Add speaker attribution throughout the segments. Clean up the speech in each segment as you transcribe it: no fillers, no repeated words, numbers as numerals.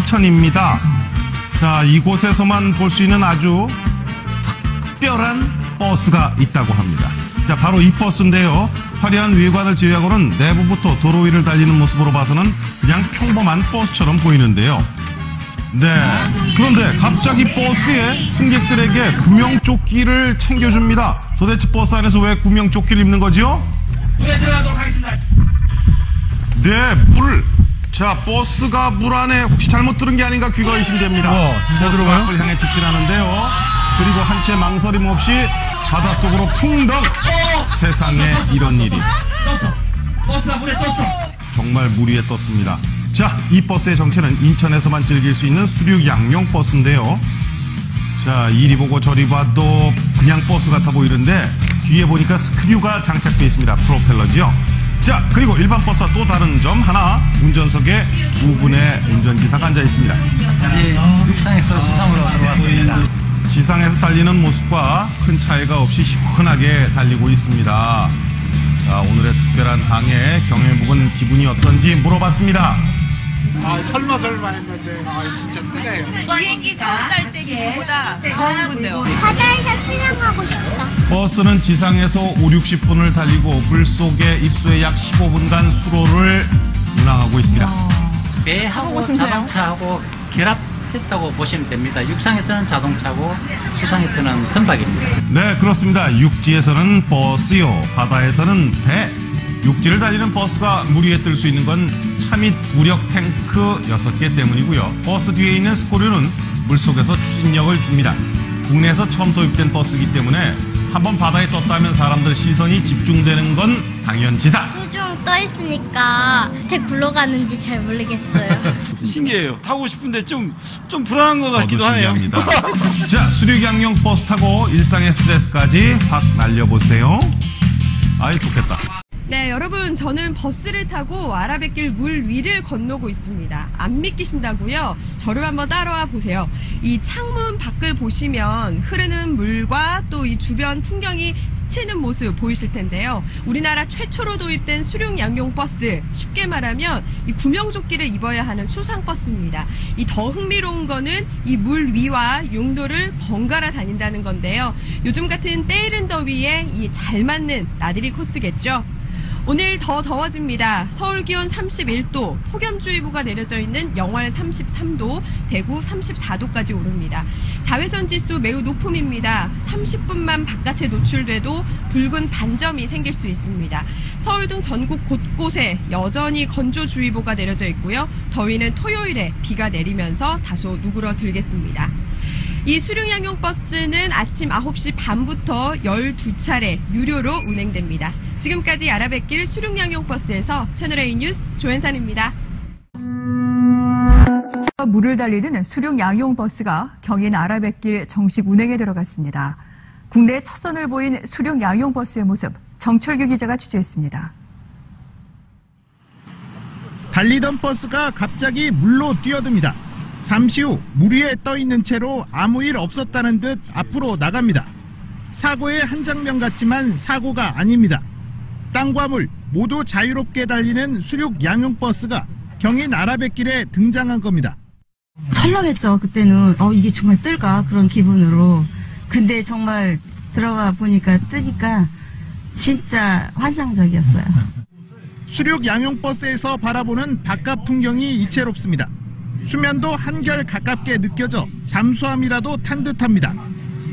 Speaker 1: 인천입니다. 자, 이곳에서만 볼 수 있는 아주 특별한 버스가 있다고 합니다. 자, 바로 이 버스인데요. 화려한 외관을 제외하고는 내부부터 도로 위를 달리는 모습으로 봐서는 그냥 평범한 버스처럼 보이는데요. 네. 그런데 갑자기 버스에 승객들에게 구명조끼를 챙겨줍니다. 도대체 버스 안에서 왜 구명조끼를 입는 거죠?
Speaker 2: 물에 들어가도록 하겠습니다.
Speaker 1: 네, 물. 자, 버스가 물 안에 혹시 잘못 들은 게 아닌가 귀가 의심됩니다. 버스가 앞을 향해 직진하는데요. 그리고 한 채 망설임 없이 바닷속으로 풍덩. 세상에 이런 일이.
Speaker 2: 떴어. 버스가 물에 떴어.
Speaker 1: 정말 물 위에 떴습니다. 자, 이 버스의 정체는 인천에서만 즐길 수 있는 수륙 양용 버스인데요. 자, 이리 보고 저리 봐도 그냥 버스 같아 보이는데 뒤에 보니까 스크류가 장착되어 있습니다. 프로펠러지요. 자, 그리고 일반 버스와 또 다른 점 하나, 운전석에 두 분의 운전기사가 앉아 있습니다.
Speaker 3: 이제 육상에서 수상으로 들어왔습니다.
Speaker 1: 지상에서 달리는 모습과 큰 차이가 없이 시원하게 달리고 있습니다. 자, 오늘의 특별한 항해 경혜북은 기분이 어떤지 물어봤습니다.
Speaker 4: 설마 했는데 진짜 뜨네요.
Speaker 5: 비행기 처음 날 때 기분보다 더 흥분돼요.
Speaker 6: 바다에서 수영하고 싶다.
Speaker 1: 버스는 지상에서 5, 60분을 달리고 물속에 입수해 약 15분간 수로를 운항하고 있습니다.
Speaker 3: 배하고 자동차하고 결합했다고 보시면 됩니다. 육상에서는 자동차고 수상에서는 선박입니다.
Speaker 1: 네, 그렇습니다. 육지에서는 버스요, 바다에서는 배. 육지를 달리는 버스가 물 위에 뜰 수 있는 건 차 및 부력 탱크 6개 때문이고요. 버스 뒤에 있는 스크류는 물속에서 추진력을 줍니다. 국내에서 처음 도입된 버스이기 때문에 한번 바다에 떴다면 사람들 시선이 집중되는 건 당연지사.
Speaker 6: 수중 떠 있으니까 어떻게 굴러가는지 잘 모르겠어요.
Speaker 7: 신기해요. 타고 싶은데 좀 불안한 것 같기도 하네요.
Speaker 1: 자, 수륙양용 버스 타고 일상의 스트레스까지 확 날려보세요. 아이, 좋겠다.
Speaker 8: 네, 여러분, 저는 버스를 타고 아라뱃길 물 위를 건너고 있습니다. 안 믿기신다고요? 저를 한번 따라와 보세요. 이 창문 밖을 보시면 흐르는 물과 또 이 주변 풍경이 스치는 모습 보이실 텐데요. 우리나라 최초로 도입된 수륙 양용 버스, 쉽게 말하면 이 구명조끼를 입어야 하는 수상버스입니다. 이 더 흥미로운 거는 이 물 위와 용도를 번갈아 다닌다는 건데요. 요즘 같은 때이른 더위에 이 잘 맞는 나들이 코스겠죠. 오늘 더 더워집니다. 서울 기온 31도, 폭염주의보가 내려져 있는 영월 33도, 대구 34도까지 오릅니다. 자외선 지수 매우 높음입니다. 30분만 바깥에 노출돼도 붉은 반점이 생길 수 있습니다. 서울 등 전국 곳곳에 여전히 건조주의보가 내려져 있고요. 더위는 토요일에 비가 내리면서 다소 누그러들겠습니다. 이 수륙양용 버스는 아침 9시 반부터 12차례 유료로 운행됩니다. 지금까지 아라뱃길 수륙양용 버스에서 채널A 뉴스 조현산입니다.
Speaker 9: 물을 달리는 수륙양용 버스가 경인 아라뱃길 정식 운행에 들어갔습니다. 국내 첫 선을 보인 수륙양용 버스의 모습, 정철규 기자가 취재했습니다.
Speaker 10: 달리던 버스가 갑자기 물로 뛰어듭니다. 잠시 후 물 위에 떠 있는 채로 아무 일 없었다는 듯 앞으로 나갑니다. 사고의 한 장면 같지만 사고가 아닙니다. 땅과 물 모두 자유롭게 달리는 수륙 양용 버스가 경인 아라뱃길에 등장한 겁니다.
Speaker 11: 설렁했죠. 그때는 이게 정말 뜰까 그런 기분으로. 근데 정말 들어가 보니까 뜨니까 진짜 환상적이었어요.
Speaker 10: 수륙 양용 버스에서 바라보는 바깥 풍경이 이채롭습니다. 수면도 한결 가깝게 느껴져 잠수함이라도 탄 듯합니다.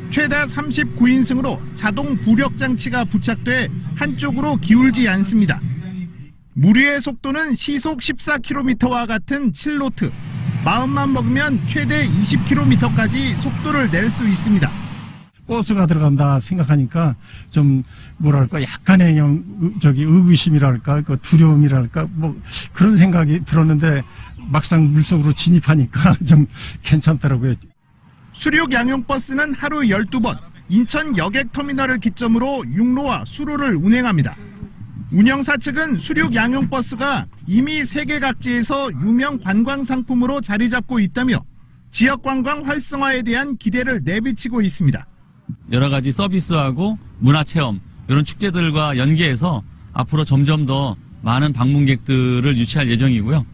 Speaker 10: 최다 39인승으로 자동 부력 장치가 부착돼 한쪽으로 기울지 않습니다. 물 위의 속도는 시속 14km와 같은 7노트. 마음만 먹으면 최대 20km까지 속도를 낼 수 있습니다.
Speaker 12: 버스가 들어간다 생각하니까 좀 뭐랄까 약간의 의구심이랄까 그 두려움이랄까 뭐 그런 생각이 들었는데 막상 물속으로 진입하니까 좀 괜찮더라고요.
Speaker 10: 수륙 양용 버스는 하루 12번 인천 여객터미널을 기점으로 육로와 수로를 운행합니다. 운영사 측은 수륙 양용 버스가 이미 세계 각지에서 유명 관광 상품으로 자리 잡고 있다며 지역 관광 활성화에 대한 기대를 내비치고 있습니다.
Speaker 13: 여러 가지 서비스하고 문화체험 이런 축제들과 연계해서 앞으로 점점 더 많은 방문객들을 유치할 예정이고요.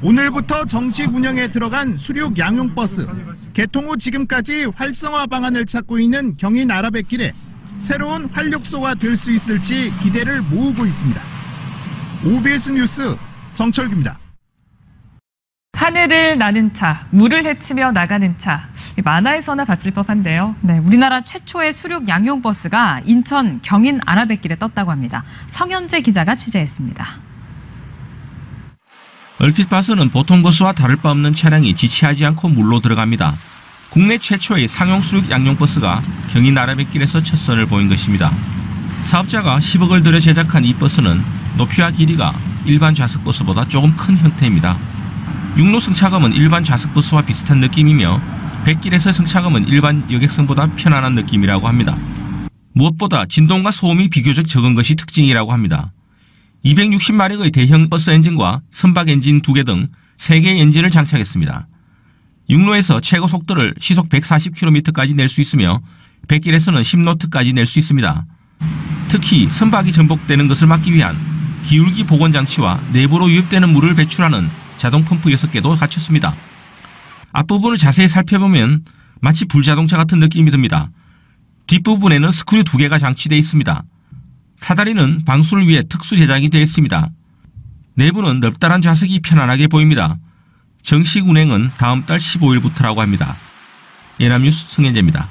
Speaker 10: 오늘부터 정식 운영에 들어간 수륙 양용버스. 개통 후 지금까지 활성화 방안을 찾고 있는 경인 아라뱃길에 새로운 활력소가 될 수 있을지 기대를 모으고 있습니다. OBS 뉴스 정철규입니다.
Speaker 14: 하늘을 나는 차, 물을 헤치며 나가는 차. 만화에서나 봤을 법한데요.
Speaker 15: 네, 우리나라 최초의 수륙 양용버스가 인천 경인 아라뱃길에 떴다고 합니다. 성현재 기자가 취재했습니다.
Speaker 16: 얼핏 봐서는 보통 버스와 다를 바 없는 차량이 지치하지 않고 물로 들어갑니다. 국내 최초의 상용 수륙 양용버스가 경인 아라뱃길에서 첫 선을 보인 것입니다. 사업자가 10억을 들여 제작한 이 버스는 높이와 길이가 일반 좌석버스보다 조금 큰 형태입니다. 육로 승차감은 일반 좌석버스와 비슷한 느낌이며 뱃길에서 승차감은 일반 여객선보다 편안한 느낌이라고 합니다. 무엇보다 진동과 소음이 비교적 적은 것이 특징이라고 합니다. 260마력의 대형 버스 엔진과 선박 엔진 2개 등 3개의 엔진을 장착했습니다. 육로에서 최고 속도를 시속 140km까지 낼 수 있으며 뱃길에서는 10노트까지 낼 수 있습니다. 특히 선박이 전복되는 것을 막기 위한 기울기 복원 장치와 내부로 유입되는 물을 배출하는 자동 펌프 6개도 갖췄습니다. 앞부분을 자세히 살펴보면 마치 불자동차 같은 느낌이 듭니다. 뒷부분에는 스크류 2개가 장치되어 있습니다. 사다리는 방수를 위해 특수 제작이 되어 있습니다. 내부는 넓다란 좌석이 편안하게 보입니다. 정식 운행은 다음 달 15일부터라고 합니다. 연합뉴스 성현재입니다.